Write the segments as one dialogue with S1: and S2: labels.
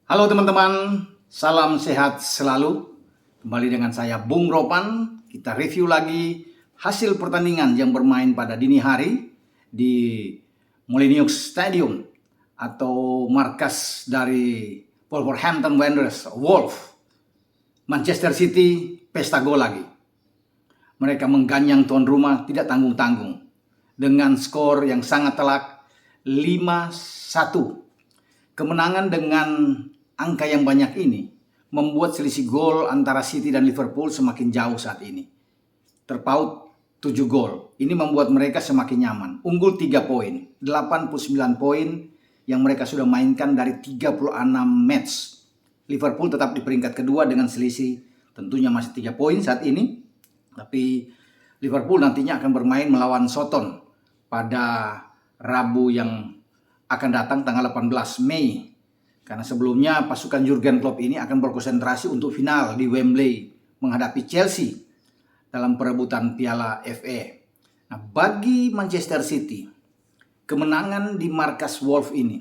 S1: Halo teman-teman, salam sehat selalu. Kembali dengan saya Bung Ropan. Kita review lagi hasil pertandingan yang bermain pada dini hari di Molineux Stadium atau markas dari Wolverhampton Wanderers, Wolf. Manchester City pesta gol lagi. Mereka mengganyang tuan rumah tidak tanggung-tanggung dengan skor yang sangat telak 5-1. Kemenangan dengan angka yang banyak ini membuat selisih gol antara City dan Liverpool semakin jauh saat ini. Terpaut 7 gol. Ini membuat mereka semakin nyaman. Unggul 3 poin, 89 poin yang mereka sudah mainkan dari 36 match. Liverpool tetap di peringkat kedua dengan selisih tentunya masih 3 poin saat ini. Tapi Liverpool nantinya akan bermain melawan Soton pada Rabu yang akan datang tanggal 18 Mei. Karena sebelumnya pasukan Jurgen Klopp ini akan berkonsentrasi untuk final di Wembley menghadapi Chelsea dalam perebutan Piala FA. Nah, bagi Manchester City, kemenangan di markas Wolf ini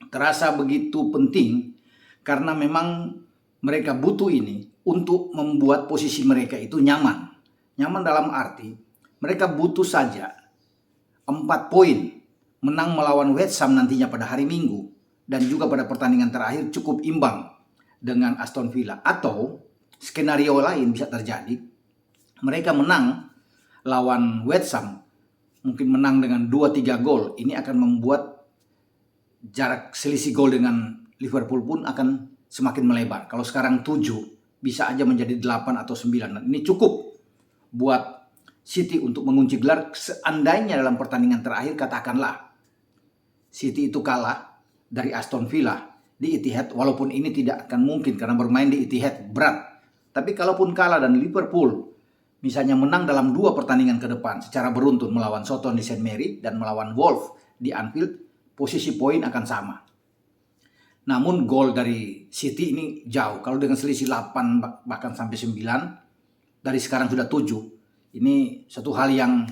S1: terasa begitu penting karena memang mereka butuh ini untuk membuat posisi mereka itu nyaman. Nyaman dalam arti mereka butuh saja 4 poin menang melawan West Ham nantinya pada hari Minggu. Dan juga pada pertandingan terakhir cukup imbang dengan Aston Villa. Atau skenario lain bisa terjadi. Mereka menang lawan West Ham. Mungkin menang dengan 2-3 gol. Ini akan membuat jarak selisih gol dengan Liverpool pun akan semakin melebar. Kalau sekarang 7 bisa aja menjadi 8 atau 9. Ini cukup buat City untuk mengunci gelar. Seandainya dalam pertandingan terakhir katakanlah City itu kalah dari Aston Villa di Etihad, walaupun ini tidak akan mungkin karena bermain di Etihad berat. Tapi kalaupun kalah dan Liverpool misalnya menang dalam 2 pertandingan ke depan secara beruntun melawan Soton di St. Mary dan melawan Wolf di Anfield, posisi poin akan sama. Namun gol dari City ini jauh. Kalau dengan selisih 8 bahkan sampai 9, dari sekarang sudah 7. Ini satu hal yang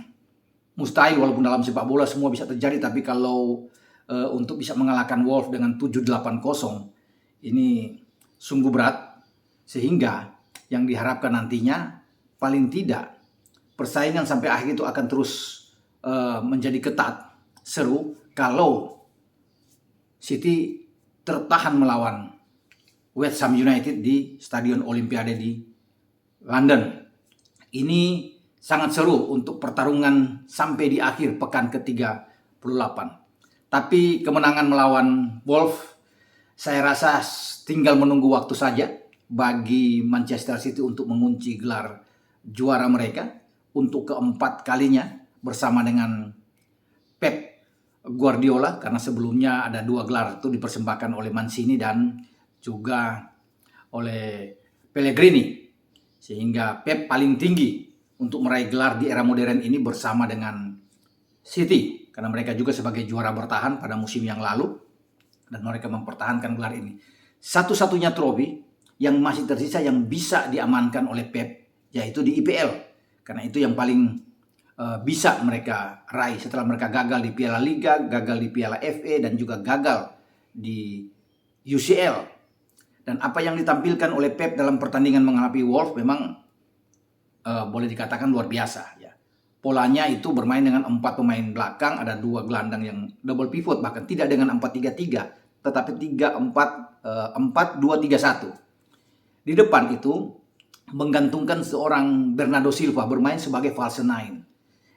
S1: mustahil, walaupun dalam sepak bola semua bisa terjadi, tapi kalau untuk bisa mengalahkan Wolf dengan 7-8-0 ini sungguh berat, sehingga yang diharapkan nantinya paling tidak persaingan sampai akhir itu akan terus menjadi ketat, seru kalau City tertahan melawan West Ham United di Stadion Olimpiade di London. Ini sangat seru untuk pertarungan sampai di akhir pekan ke-38. Tapi kemenangan melawan Wolf, saya rasa tinggal menunggu waktu saja bagi Manchester City untuk mengunci gelar juara mereka untuk keempat kalinya bersama dengan Pep Guardiola. Karena sebelumnya ada 2 gelar itu dipersembahkan oleh Mancini dan juga oleh Pellegrini. Sehingga Pep paling tinggi untuk meraih gelar di era modern ini bersama dengan City. Karena mereka juga sebagai juara bertahan pada musim yang lalu. Dan mereka mempertahankan gelar ini. Satu-satunya trofi yang masih tersisa yang bisa diamankan oleh Pep, yaitu di IPL. Karena itu yang paling bisa mereka raih setelah mereka gagal di Piala Liga, gagal di Piala FA, dan juga gagal di UCL. Dan apa yang ditampilkan oleh Pep dalam pertandingan menghadapi Wolf memang boleh dikatakan luar biasa. Ya. Polanya itu bermain dengan 4 pemain belakang, ada 2 gelandang yang double pivot, bahkan tidak dengan 4-3-3, tetapi 4-2-3-1. Di depan itu menggantungkan seorang Bernardo Silva bermain sebagai false nine.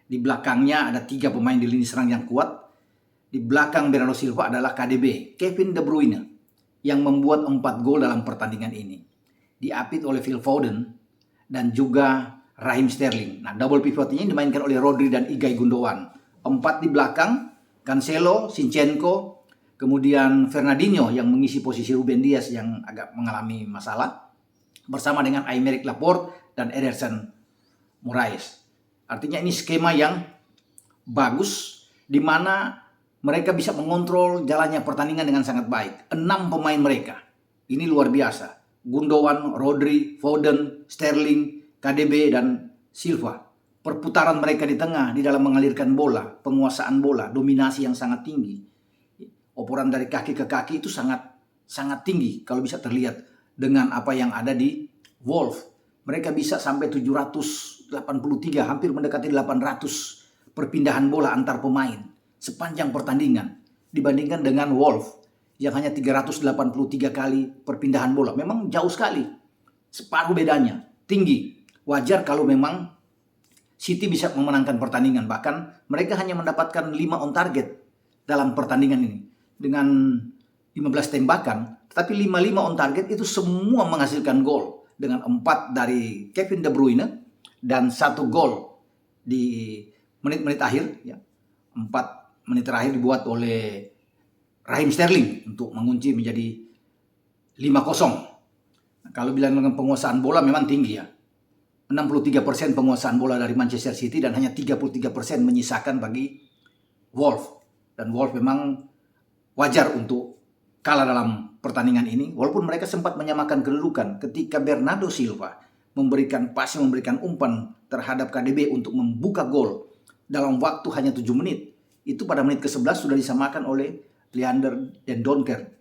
S1: Di belakangnya ada 3 pemain di lini serang yang kuat. Di belakang Bernardo Silva adalah KDB, Kevin De Bruyne, yang membuat 4 gol dalam pertandingan ini. Diapit oleh Phil Foden dan juga Raheem Sterling. Nah, double pivotnya dimainkan oleh Rodri dan Ilkay Gundogan. 4 di belakang, Cancelo, Zinchenko, kemudian Fernandinho yang mengisi posisi Ruben Dias yang agak mengalami masalah, bersama dengan Aymeric Laporte dan Ederson Moraes. Artinya ini skema yang bagus, di mana mereka bisa mengontrol jalannya pertandingan dengan sangat baik. 6 pemain mereka, ini luar biasa. Gundogan, Rodri, Foden, Sterling, KDB dan Silva. Perputaran mereka di tengah di dalam mengalirkan bola, penguasaan bola, dominasi yang sangat tinggi. Operan dari kaki ke kaki itu sangat sangat tinggi kalau bisa terlihat dengan apa yang ada di Wolves. Mereka bisa sampai 783, hampir mendekati 800 perpindahan bola antar pemain sepanjang pertandingan dibandingkan dengan Wolves yang hanya 383 kali perpindahan bola. Memang jauh sekali, separuh bedanya, tinggi. Wajar kalau memang City bisa memenangkan pertandingan. Bahkan mereka hanya mendapatkan 5 on target dalam pertandingan ini dengan 15 tembakan, tetapi 5 on target itu semua menghasilkan gol, dengan 4 dari Kevin De Bruyne dan 1 gol di menit-menit akhir ya. 4 menit terakhir dibuat oleh Raheem Sterling untuk mengunci menjadi 5-0. Kalau bilang dengan penguasaan bola memang tinggi ya. 63% penguasaan bola dari Manchester City dan hanya 33% menyisakan bagi Wolves. Dan Wolves memang wajar untuk kalah dalam pertandingan ini, walaupun mereka sempat menyamakan kedudukan ketika Bernardo Silva memberikan umpan terhadap KDB untuk membuka gol dalam waktu hanya 7 menit. Itu pada menit ke-11 sudah disamakan oleh Leander dan Donker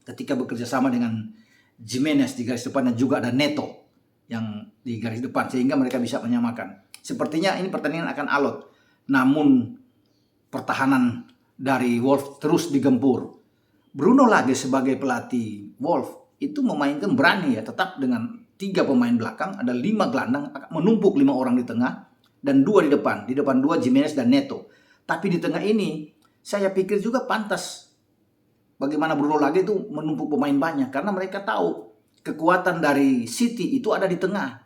S1: ketika bekerja sama dengan Jimenez di garis depan dan juga ada Neto yang di garis depan, sehingga mereka bisa menyamakan. Sepertinya ini pertandingan akan alot, namun pertahanan dari Wolves terus digempur. Bruno Lage sebagai pelatih Wolves itu memainkan berani ya, tetap dengan 3 pemain belakang, ada 5 gelandang, menumpuk 5 orang di tengah dan 2 di depan. Di depan 2 Jimenez dan Neto. Tapi di tengah ini saya pikir juga pantas bagaimana Bruno Lage itu menumpuk pemain banyak, karena mereka tahu kekuatan dari City itu ada di tengah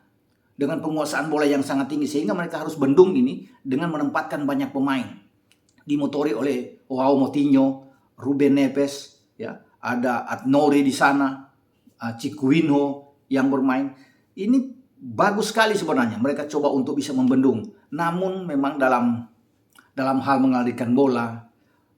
S1: dengan penguasaan bola yang sangat tinggi, sehingga mereka harus bendung ini dengan menempatkan banyak pemain dimotori oleh Joao Moutinho, Ruben Neves, ya, ada Adnori di sana, Chiquinho yang bermain. Ini bagus sekali sebenarnya. Mereka coba untuk bisa membendung. Namun memang dalam hal mengalirkan bola,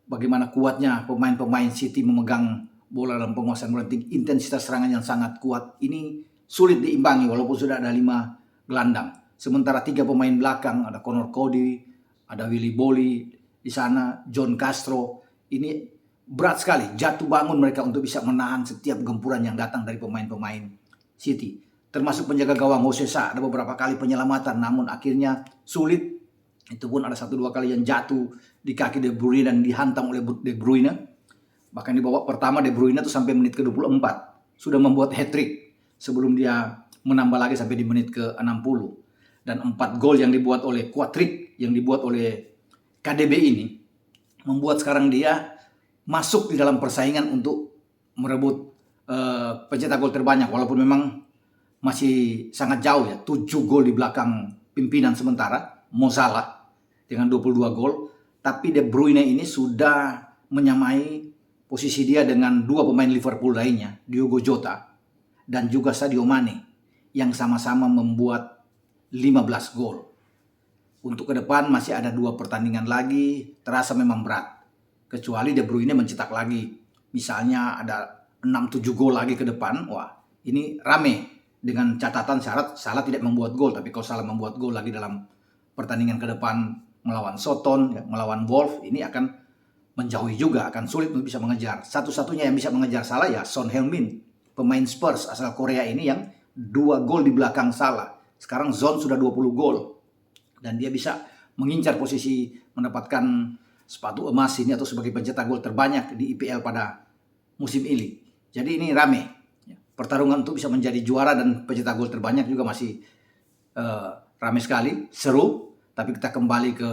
S1: bagaimana kuatnya pemain-pemain City memegang bola dalam penguasaan bola, intensitas serangan yang sangat kuat, ini sulit diimbangi walaupun sudah ada 5 gelandang. Sementara 3 pemain belakang, ada Connor Cody, ada Willy Bolly di sana, John Castro, ini berat sekali jatuh bangun mereka untuk bisa menahan setiap gempuran yang datang dari pemain-pemain City. Termasuk penjaga gawang Jose Sa, ada beberapa kali penyelamatan, namun akhirnya sulit. Itu pun ada 1-2 kali yang jatuh di kaki De Bruyne dan dihantam oleh De Bruyne. Bahkan di babak pertama De Bruyne itu sampai menit ke-24 sudah membuat hat-trick sebelum dia menambah lagi sampai di menit ke-60. Dan 4 gol yang dibuat oleh Quadrick, yang dibuat oleh KDB ini, membuat sekarang dia masuk di dalam persaingan untuk merebut pencetak gol terbanyak, walaupun memang masih sangat jauh ya, 7 gol di belakang pimpinan sementara Mo Salah dengan 22 gol. Tapi De Bruyne ini sudah menyamai posisi dia dengan 2 pemain Liverpool lainnya, Diogo Jota dan juga Sadio Mane, yang sama-sama membuat 15 gol. Untuk ke depan masih ada 2 pertandingan lagi, terasa memang berat. Kecuali De Bruyne mencetak lagi, misalnya ada 6-7 gol lagi ke depan, wah ini rame. Dengan catatan syarat Salah tidak membuat gol, tapi kalau Salah membuat gol lagi dalam pertandingan ke depan melawan Soton, ya, melawan Wolves, ini akan menjauhi juga, akan sulit untuk bisa mengejar. Satu-satunya yang bisa mengejar Salah ya Son Heung-min, pemain Spurs asal Korea ini yang 2 gol di belakang Salah. Sekarang Son sudah 20 gol dan dia bisa mengincar posisi mendapatkan sepatu emas ini atau sebagai pencetak gol terbanyak di IPL pada musim ini. Jadi ini rame. Pertarungan untuk bisa menjadi juara dan pencetak gol terbanyak juga masih ramai sekali, seru. Tapi kita kembali ke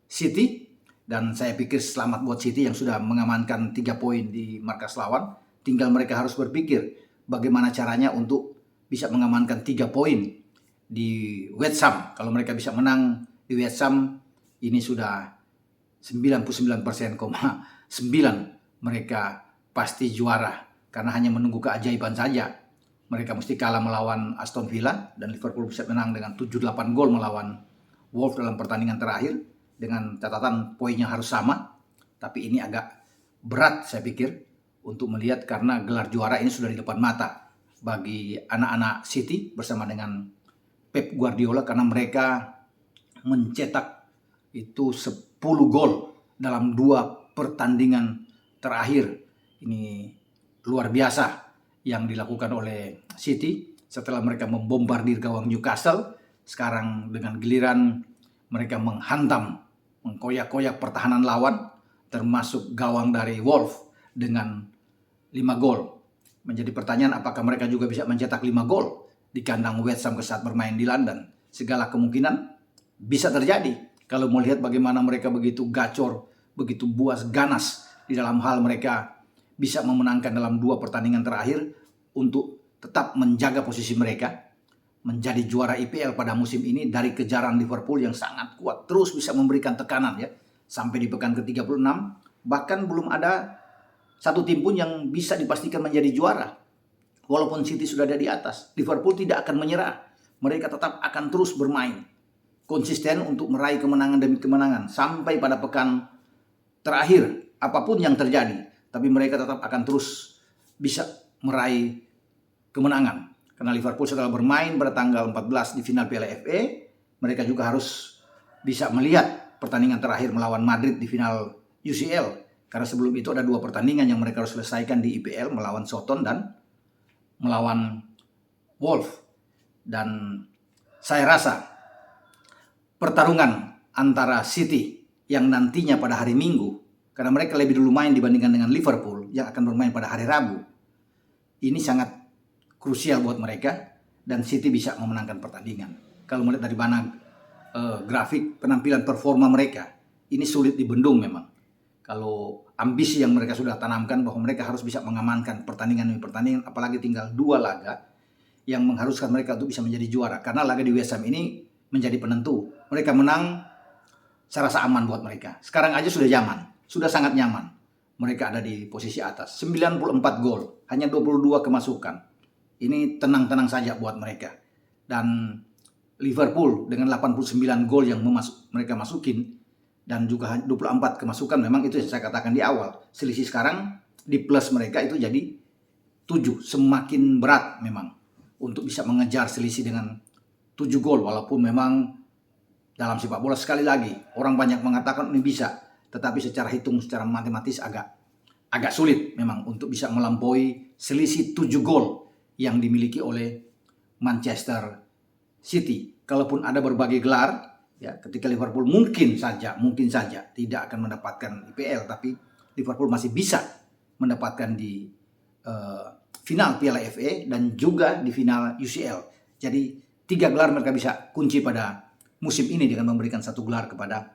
S1: City, dan saya pikir selamat buat City yang sudah mengamankan 3 poin di markas lawan. Tinggal mereka harus berpikir bagaimana caranya untuk bisa mengamankan 3 poin di West Ham. Kalau mereka bisa menang di West Ham, ini sudah 99,9% mereka pasti juara. Karena hanya menunggu keajaiban saja. Mereka mesti kalah melawan Aston Villa dan Liverpool bisa menang dengan 7-8 gol melawan Wolves dalam pertandingan terakhir. Dengan catatan poinnya harus sama. Tapi ini agak berat saya pikir untuk melihat, karena gelar juara ini sudah di depan mata bagi anak-anak City bersama dengan Pep Guardiola. Karena mereka mencetak itu 10 gol dalam 2 pertandingan terakhir. Ini luar biasa yang dilakukan oleh City setelah mereka membombardir gawang Newcastle. Sekarang dengan giliran mereka menghantam, mengkoyak-koyak pertahanan lawan, termasuk gawang dari Wolves dengan 5 gol. Menjadi pertanyaan apakah mereka juga bisa mencetak 5 gol di kandang West Ham saat bermain di London. Segala kemungkinan bisa terjadi kalau melihat bagaimana mereka begitu gacor, begitu buas ganas di dalam hal mereka bisa memenangkan dalam 2 pertandingan terakhir untuk tetap menjaga posisi mereka menjadi juara IPL pada musim ini dari kejaran Liverpool yang sangat kuat, terus bisa memberikan tekanan ya sampai di pekan ke-36. Bahkan belum ada satu tim pun yang bisa dipastikan menjadi juara. Walaupun City sudah ada di atas, Liverpool tidak akan menyerah. Mereka tetap akan terus bermain konsisten untuk meraih kemenangan demi kemenangan sampai pada pekan terakhir. Apapun yang terjadi, tapi mereka tetap akan terus bisa meraih kemenangan. Karena Liverpool setelah bermain pada tanggal 14 di final Piala FA, mereka juga harus bisa melihat pertandingan terakhir melawan Madrid di final UCL. Karena sebelum itu ada 2 pertandingan yang mereka harus selesaikan di IPL, melawan Soton dan melawan Wolves. Dan saya rasa pertarungan antara City yang nantinya pada hari Minggu, karena mereka lebih dulu main dibandingkan dengan Liverpool yang akan bermain pada hari Rabu, ini sangat krusial buat mereka dan City bisa memenangkan pertandingan. Kalau melihat dari mana grafik penampilan performa mereka, ini sulit dibendung memang. Kalau ambisi yang mereka sudah tanamkan bahwa mereka harus bisa mengamankan pertandingan demi pertandingan, apalagi tinggal 2 laga yang mengharuskan mereka untuk bisa menjadi juara. Karena laga di West Ham ini menjadi penentu. Mereka menang, saya rasa aman buat mereka. Sekarang aja sudah sudah sangat nyaman. Mereka ada di posisi atas, 94 gol, hanya 22 kemasukan. Ini tenang-tenang saja buat mereka. Dan Liverpool dengan 89 gol yang mereka masukin, dan juga 24 kemasukan, memang itu yang saya katakan di awal. Selisih sekarang di plus mereka itu jadi 7. Semakin berat memang untuk bisa mengejar selisih dengan 7 gol. Walaupun memang dalam sepak bola sekali lagi, orang banyak mengatakan ini bisa. Tetapi secara hitung, secara matematis agak sulit memang untuk bisa melampaui selisih 7 gol yang dimiliki oleh Manchester City. Kalaupun ada berbagai gelar, ya, ketika Liverpool mungkin saja tidak akan mendapatkan IPL, tapi Liverpool masih bisa mendapatkan di final Piala FA dan juga di final UCL. Jadi 3 gelar mereka bisa kunci pada musim ini dengan memberikan 1 gelar kepada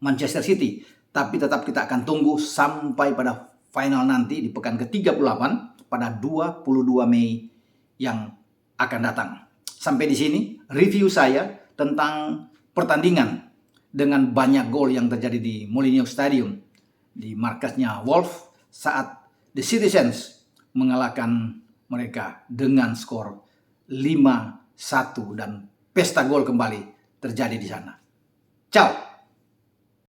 S1: Manchester City. Tapi tetap kita akan tunggu sampai pada final nanti di pekan ke-38 pada 22 Mei yang akan datang. Sampai di sini review saya tentang pertandingan dengan banyak gol yang terjadi di Molineux Stadium, di markasnya Wolves saat The Citizens mengalahkan mereka dengan skor 5-1 dan pesta gol kembali terjadi di sana. Ciao.